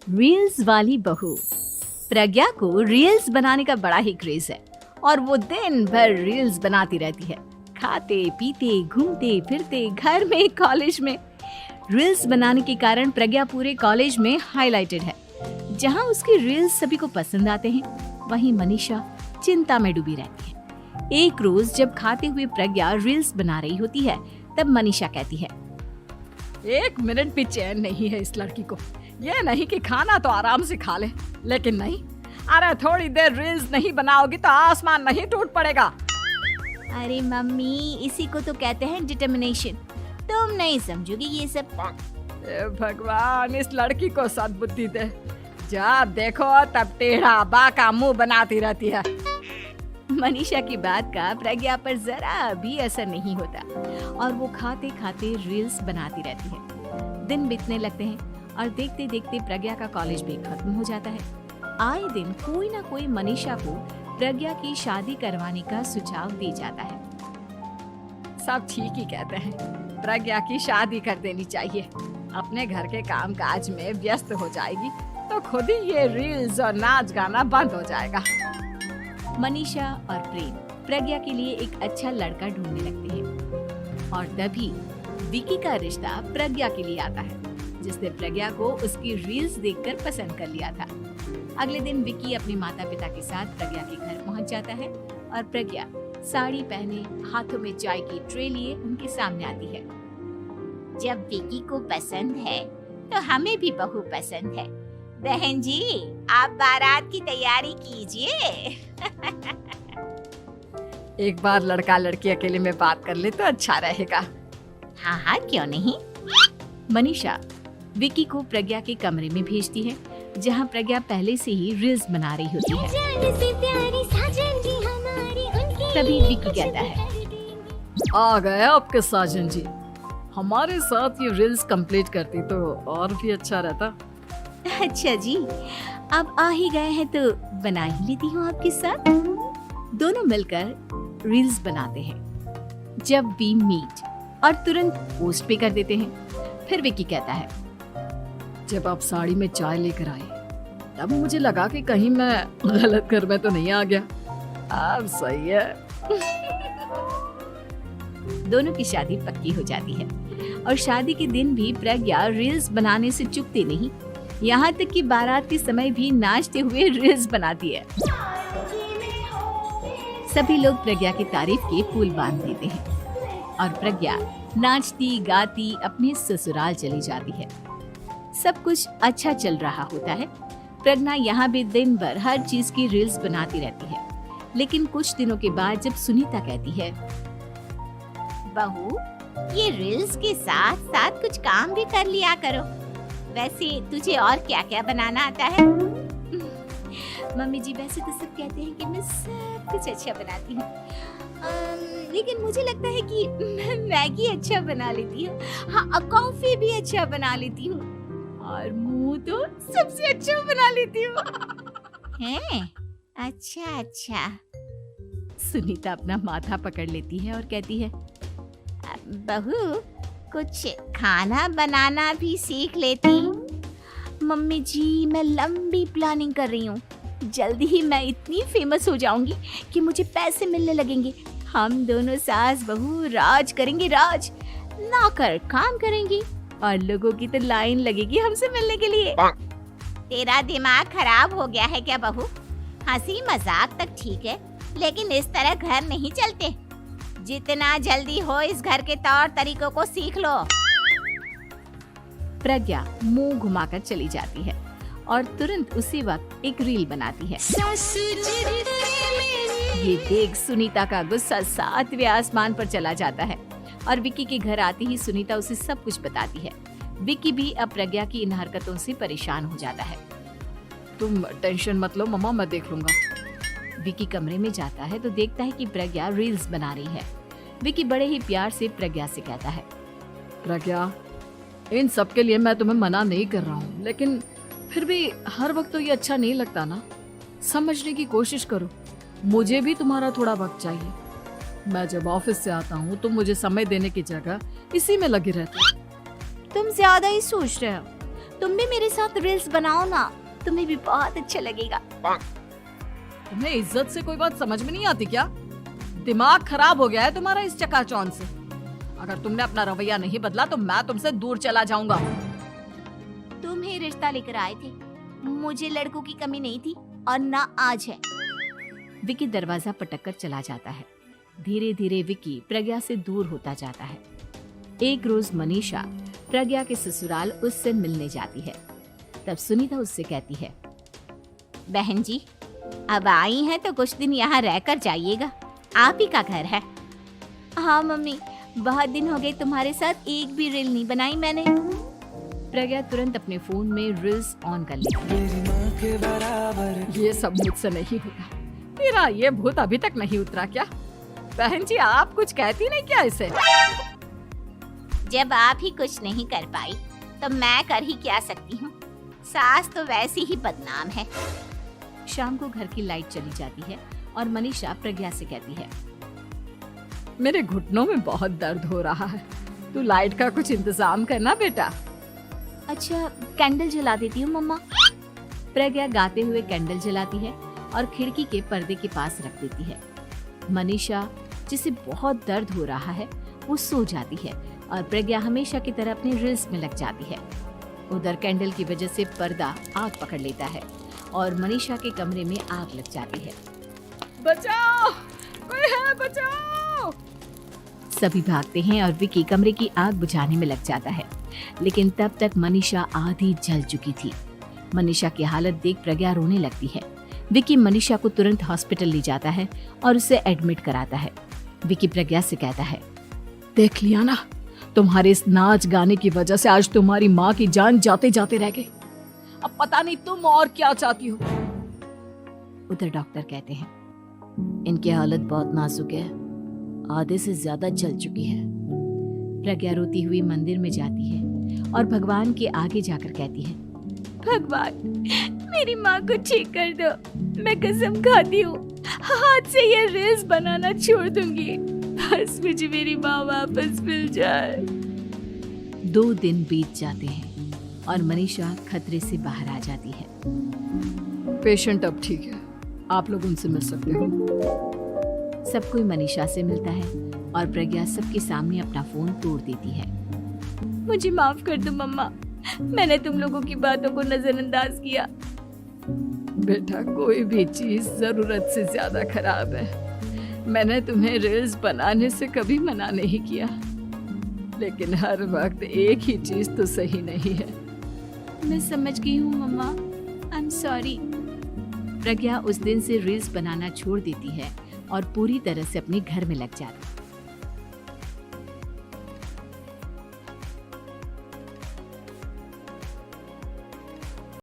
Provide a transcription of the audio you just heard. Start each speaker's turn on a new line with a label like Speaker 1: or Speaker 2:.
Speaker 1: Reels वाली बहू। प्रज्ञा को रील्स बनाने का बड़ा ही क्रेज है और वो दिन भर रील्स बनाती रहती है। खाते पीते घूमते फिरते घर में कॉलेज में रील्स बनाने के कारण प्रज्ञा पूरे कॉलेज में हाईलाइटेड है। जहां उसकी रील्स सभी को पसंद आते हैं, वहीं मनीषा चिंता में डूबी रहती है। एक रोज जब खाते हुए प्रज्ञा रील्स बना रही होती है, तब मनीषा कहती है,
Speaker 2: 1 मिनट भी चैन नहीं है इस लड़की को। ये नहीं कि खाना तो आराम से खा ले, लेकिन नहीं, अरे थोड़ी देर रील्स नहीं बनाओगी तो आसमान नहीं टूट पड़ेगा।
Speaker 1: अरे मम्मी, इसी को तो कहते हैं डिटर्मिनेशन। तुम नहीं समझोगी ये सब।
Speaker 2: ए भगवान, इस लड़की को सद्बुद्धि दे। जब देखो तब टेढ़ा बाका मुंह बनाती रहती है।
Speaker 1: मनीषा की बात का प्रज्ञा पर जरा भी असर नहीं होता और वो खाते खाते रील्स बनाती रहती है। दिन बीतने लगते हैं और देखते देखते प्रज्ञा का कॉलेज भी खत्म हो जाता है। आए दिन कोई ना कोई मनीषा को प्रज्ञा की शादी करवाने का सुझाव दे जाता है।
Speaker 2: सब ठीक ही कहते हैं, प्रज्ञा की शादी कर देनी चाहिए। अपने घर के काम काज में व्यस्त हो जाएगी तो खुद ही ये रील्स और नाच गाना बंद हो जाएगा।
Speaker 1: मनीषा और प्रेम प्रज्ञा के लिए एक अच्छा लड़का ढूंढने लगते हैं और तभी विकी का रिश्ता प्रज्ञा के लिए आता है, जिसने प्रज्ञा को उसकी रील्स देखकर पसंद कर लिया था। अगले दिन विकी अपने माता पिता के साथ प्रज्ञा के घर पहुंच जाता है और प्रज्ञा साड़ी पहने हाथों में चाय की ट्रे लिए उनके सामने आती है।
Speaker 3: जब विकी को पसंद है तो हमें भी बहू पसंद है। बहन जी, आप बारात की तैयारी कीजिए।
Speaker 2: एक बार लड़का लड़की अकेले में बात कर ले तो अच्छा रहेगा।
Speaker 3: हाँ हाँ, क्यों नहीं।
Speaker 1: मनीषा विकी को प्रज्ञा के कमरे में भेजती है, जहां प्रज्ञा पहले से ही रील्स बना रही होती है। तभी विकी कहता है,
Speaker 2: आ गए आपके साजन जी। हमारे साथ ये रील्स कंप्लीट करती तो और भी अच्छा रहता।
Speaker 1: अच्छा जी, अब आ ही गए हैं तो बना ही लेती हूँ आपके साथ। दोनों मिलकर रील्स बनाते हैं। जब वी मीट और तुरंत पोस्ट भी कर देते हैं। फिर विकी कहता है,
Speaker 2: जब आप साड़ी में चाय लेकर आए तब मुझे लगा कि कहीं मैं गलत घर में तो नहीं आ गया। अब सही है।
Speaker 1: दोनों की शादी पक्की हो जाती है और शादी के दिन भी प्रज्ञा रील्स बनाने से चूकती नहीं। यहाँ तक कि बारात के समय भी नाचते हुए रील्स बनाती है। सभी लोग प्रज्ञा की तारीफ के पुल बांध देते हैं और प्रज्ञा नाचती गाती अपने ससुराल चली जाती है। सब कुछ अच्छा चल रहा होता है। प्रज्ञा यहाँ भी दिन भर हर चीज की रील्स बनाती रहती है। लेकिन कुछ दिनों के बाद जब सुनीता कहती है,
Speaker 3: बहू, ये रील्स के साथ साथ कुछ काम भी कर लिया करो। वैसे तुझे और क्या क्या बनाना आता है?
Speaker 1: मम्मी जी, वैसे तो सब कहते हैं कि मैं सब कुछ अच्छा बनाती हूँ, लेकिन मुझे लगता है कि मैं मैगी अच्छा बना लेती हूँ। हाँ, कॉफी भी अच्छा बना लेती हूँ और मुंह तो सबसे अच्छा बना लेती हूँ।
Speaker 3: हैं? अच्छा अच्छा।
Speaker 1: सुनीता अपना माथा पकड़ लेती है और कहती है,
Speaker 3: बहू, कुछ खाना बनाना भी सीख लेती।
Speaker 1: मम्मी जी, मैं लंबी प्लानिंग कर रही हूँ। जल्दी ही मैं इतनी फेमस हो जाऊंगी कि मुझे पैसे मिलने लगेंगे। हम दोनों सास बहू राज करेंगे, राज। नौकर काम करेंगे और लोगों की तो लाइन लगेगी हमसे मिलने के लिए।
Speaker 3: तेरा दिमाग खराब हो गया है क्या बहू? हंसी मजाक तक ठीक है, लेकिन इस तरह घर नहीं चलते। जितना जल्दी हो इस घर के तौर तरीकों को सीख लो।
Speaker 1: प्रज्ञा मुंह घुमाकर चली जाती है और तुरंत उसी वक्त एक रील बनाती है। ये देख सुनीता का गुस्सा 7वें आसमान पर चला जाता है और विकी के घर आती ही सुनीता उसे सब कुछ बताती है। विकी भी अब प्रज्ञा की इन हरकतों से परेशान हो जाता है।
Speaker 2: तुम टेंशन मत लो मम्मा, मैं देख लूंगा।
Speaker 1: विकी कमरे में जाता है तो देखता है कि प्रज्ञा रील्स बना रही है। विकी बड़े ही प्यार से प्रज्ञा से कहता है,
Speaker 2: प्रज्ञा, इन सब के लिए मैं तुम्हें मना नहीं कर रहा हूँ, लेकिन फिर भी हर वक्त तो ये अच्छा नहीं लगता ना। समझने की कोशिश करो, मुझे भी तुम्हारा थोड़ा वक्त चाहिए। मैं जब ऑफिस से आता हूँ तो मुझे समय देने की जगह इसी में लगी रहती है।
Speaker 1: तुम ज्यादा ही सोच रहे हो। तुम भी मेरे साथ रील्स बनाओ ना, तुम्हें भी बहुत अच्छा लगेगा।
Speaker 2: तुम्हें इज्जत से कोई बात समझ में नहीं आती क्या? दिमाग खराब हो गया है तुम्हारा इस चकाचौंध से। अगर तुमने अपना रवैया नहीं बदला तो मैं तुमसे दूर चला जाऊंगा।
Speaker 3: तुम ही रिश्ता लेकर आए थे, मुझे लड़कों की कमी नहीं थी और ना आज है।
Speaker 1: विकी दरवाजा पटक कर चला जाता है। धीरे धीरे विकी प्रज्ञा से दूर होता जाता है। एक रोज मनीषा प्रज्ञा के ससुराल उससे मिलने जाती है। तब सुनीता उससे कहती है,
Speaker 3: बहन जी, अब आई हैं तो कुछ दिन यहाँ रहकर जाइएगा, आप ही का घर है। हाँ मम्मी, बहुत दिन हो गए तुम्हारे साथ एक भी रील नहीं बनाई मैंने।
Speaker 1: प्रज्ञा तुरंत अपने फोन में रील्स ऑन कर लेती है।
Speaker 2: ये सब मुझसे नहीं होगा। तेरा ये भूत अभी तक नहीं उतरा क्या? बहन जी, आप कुछ कहती नहीं क्या इसे?
Speaker 3: जब आप ही कुछ नहीं कर पाई तो मैं कर ही क्या सकती हूँ। सास तो वैसी ही बदनाम है।
Speaker 1: शाम को घर की लाइट चली जाती है और मनीषा प्रज्ञा से कहती है,
Speaker 2: मेरे घुटनों में बहुत दर्द हो रहा है, तू लाइट का कुछ इंतजाम करना बेटा।
Speaker 1: अच्छा, कैंडल जला देती हूँ मम्मा। प्रज्ञा गाते हुए कैंडल जलाती है और खिड़की के पर्दे के पास रख देती है। मनीषा, जिसे बहुत दर्द हो रहा है, वो सो जाती है और प्रज्ञा हमेशा की तरह अपने रील्स में लग जाती है। उधर कैंडल की वजह से पर्दा आग पकड़ लेता है और मनीषा के कमरे में आग लग जाती है।
Speaker 2: बचाओ, कोई है, बचाओ।
Speaker 1: सभी भागते हैं और विकी कमरे की आग बुझाने में लग जाता है, लेकिन तब तक मनीषा आधी जल चुकी थी। मनीषा की हालत देख प्रज्ञा रोने लगती है। विकी मनीषा को तुरंत हॉस्पिटल ले जाता है और उसे एडमिट कराता है। विकी प्रज्ञा से कहता है,
Speaker 2: देख लिया ना, तुम्हारे इस नाच गाने की वजह से आज तुम्हारी माँ की जान जाते जाते रह गई। अब पता नहीं तुम और क्या चाहती हो।
Speaker 1: उधर डॉक्टर कहते हैं, इनकी हालत बहुत नाजुक है, आधे से ज्यादा जल चुकी है। प्रज्ञा रोती हुई मंदिर में जाती है और भगवान के आगे जाकर कहती है, भगवान, मेरी माँ को ठीक कर दो। मैं कसम खाती हूँ, हाथ से ये रील्स बनाना छोड़ दूंगी। बस मुझे मेरी माँ वापस मिल जाए। 2 दिन बीत जाते हैं और मनीषा खतरे से बाहर आ जाती है।
Speaker 2: पेशेंट अब ठीक है, आप लोग उनसे मिल सकते हो।
Speaker 1: सब कोई मनीषा से मिलता है और प्रज्ञा सबके सामने अपना फोन तोड़ देती है। मुझे माफ कर दो मम्मा, मैंने तुम लोगों की बातों को नजरअंदाज किया।
Speaker 2: बेटा, कोई भी चीज जरूरत से ज्यादा खराब है। मैंने तुम्हें रील्स बनाने से कभी मना नहीं किया, लेकिन हर वक्त एक ही चीज तो सही नहीं है।
Speaker 1: मैं समझ गई हूँ मम्मा, आई एम सॉरी। प्रज्ञा उस दिन से रील्स बनाना छोड़ देती है और पूरी तरह से अपने घर में लग जाती है।